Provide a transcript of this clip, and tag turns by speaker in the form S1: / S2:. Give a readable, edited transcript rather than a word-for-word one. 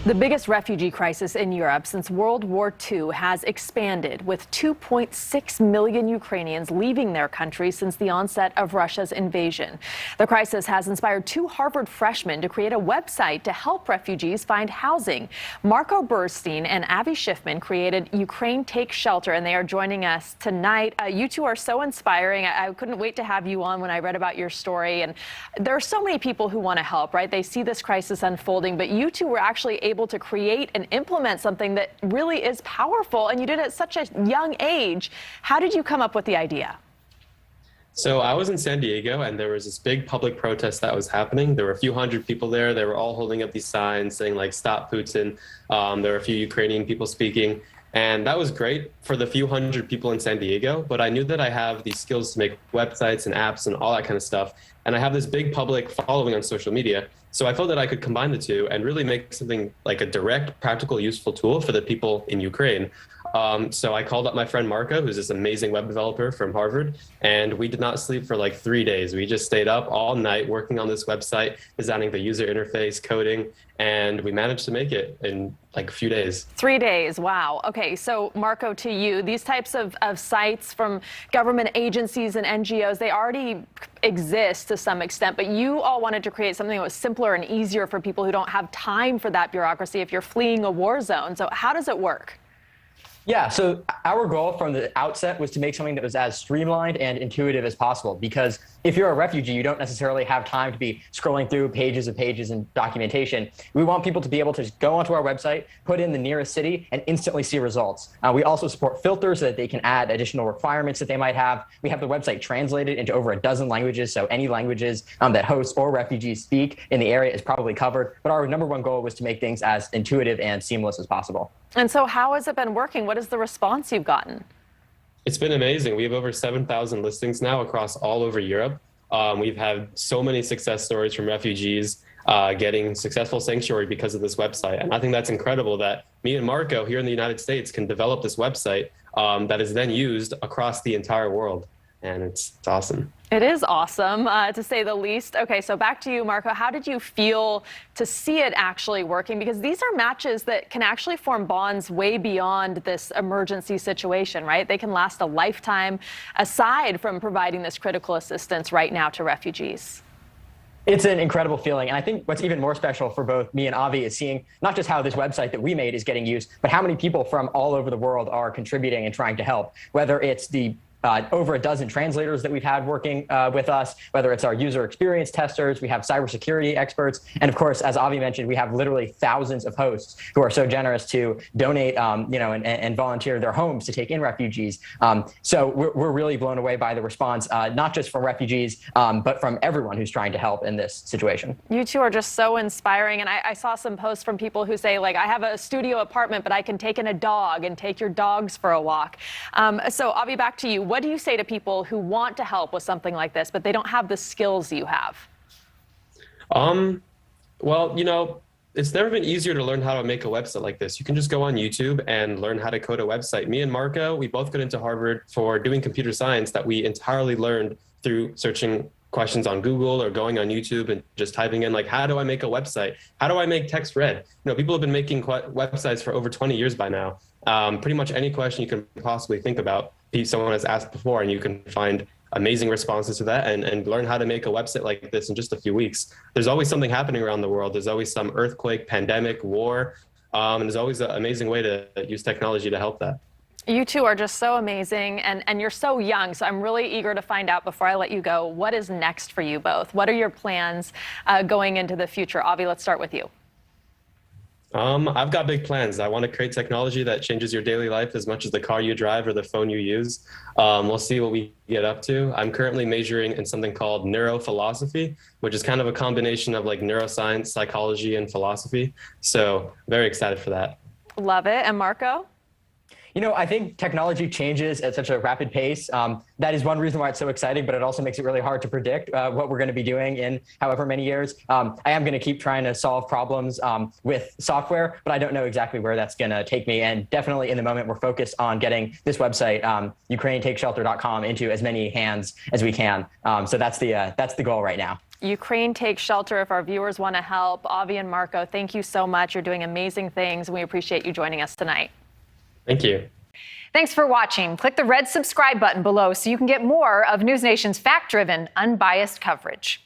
S1: The biggest refugee crisis in Europe since World War II has expanded, with 2.6 million Ukrainians leaving their country since the onset of Russia's invasion. The crisis has inspired two Harvard freshmen to create a website to help refugees find housing. Marco Burstein and Avi Schiffmann created Ukraine Take Shelter, and they are joining us tonight. You two are so inspiring. I couldn't wait to have you on when I read about your story. And there are so many people who want to help, right? They see this crisis unfolding, but you two were actually able to create and implement something that really is powerful, and you did it at such a young age. How did you come up with the idea?
S2: So I was in San Diego, and there was this big public protest that was happening. There were a few hundred people there. They were all holding up these signs saying, like, "Stop Putin." There were a few Ukrainian people speaking. And that was great for the few hundred people in San Diego. But I knew that I have these skills to make websites and apps and all that kind of stuff. And I have this big public following on social media. So I felt that I could combine the two and really make something like a direct, practical, useful tool for the people in Ukraine. So I called up my friend Marco, who's this amazing web developer from Harvard, and we did not sleep for like 3 days. We just stayed up all night working on this website, designing the user interface, coding, and we managed to make it in like a few days.
S1: 3 days, wow. Okay, so Marco, to you, these types of sites from government agencies and NGOs, they already exist to some extent, but you all wanted to create something that was simpler and easier for people who don't have time for that bureaucracy if you're fleeing a war zone. So how does it work?
S3: Yeah, so our goal from the outset was to make something that was as streamlined and intuitive as possible, because if you're a refugee, you don't necessarily have time to be scrolling through pages and pages and documentation. We want people to be able to just go onto our website, put in the nearest city, and instantly see results. We also support filters so that they can add additional requirements that they might have. We have the website translated into over a dozen languages, so any languages that hosts or refugees speak in the area is probably covered. But our number one goal was to make things as intuitive and seamless as possible.
S1: And so how has it been working? What is the response you've gotten?
S2: It's been amazing. We have over 7,000 listings now across all over Europe. We've had so many success stories from refugees getting successful sanctuary because of this website. And I think that's incredible that me and Marco here in the United States can develop this website that is then used across the entire world. And it's awesome.
S1: It is awesome, to say the least. Okay, so back to you, Marco. How did you feel to see it actually working? Because these are matches that can actually form bonds way beyond this emergency situation, right? They can last a lifetime aside from providing this critical assistance right now to refugees.
S3: It's an incredible feeling. And I think what's even more special for both me and Avi is seeing not just how this website that we made is getting used, but how many people from all over the world are contributing and trying to help, whether it's the over a dozen translators that we've had working with us, whether it's our user experience testers, we have cybersecurity experts, and of course, as Avi mentioned, we have literally thousands of hosts who are so generous to donate, and volunteer their homes to take in refugees. So we're really blown away by the response, not just from refugees, but from everyone who's trying to help in this situation.
S1: You two are just so inspiring, and I saw some posts from people who say, like, I have a studio apartment, but I can take in a dog and take your dogs for a walk. So Avi, back to you. What do you say to people who want to help with something like this, but they don't have the skills you have?
S2: Well, it's never been easier to learn how to make a website like this. You can just go on YouTube and learn how to code a website. Me and Marco, we both got into Harvard for doing computer science that we entirely learned through searching questions on Google or going on YouTube and just typing in, like, how do I make a website? How do I make text red? People have been making websites for over 20 years by now. Pretty much any question you can possibly think about, someone has asked before, and you can find amazing responses to that and learn how to make a website like this in just a few weeks. There's always something happening around the world. There's always some earthquake, pandemic, war, and there's always an amazing way to use technology to help that.
S1: You two are just so amazing, and you're so young, so I'm really eager to find out, before I let you go, what is next for you both? What are your plans going into the future? Avi, let's start with you.
S2: I've got big plans. I want to create technology that changes your daily life as much as the car you drive or the phone you use. We'll see what we get up to. I'm currently majoring in something called neurophilosophy, which is kind of a combination of like neuroscience, psychology, and philosophy. So very excited for that.
S1: Love it. And Marco?
S3: I think technology changes at such a rapid pace. That is one reason why it's so exciting, but it also makes it really hard to predict what we're going to be doing in however many years. I am going to keep trying to solve problems with software, but I don't know exactly where that's going to take me. And definitely in the moment, we're focused on getting this website, UkraineTakeShelter.com, into as many hands as we can. So that's the goal right now.
S1: Ukraine takes shelter if our viewers want to help. Avi and Marco, thank you so much. You're doing amazing things. We appreciate you joining us tonight.
S2: Thank you.
S4: Thanks for watching. Click the red subscribe button below so you can get more of NewsNation's fact-driven, unbiased coverage.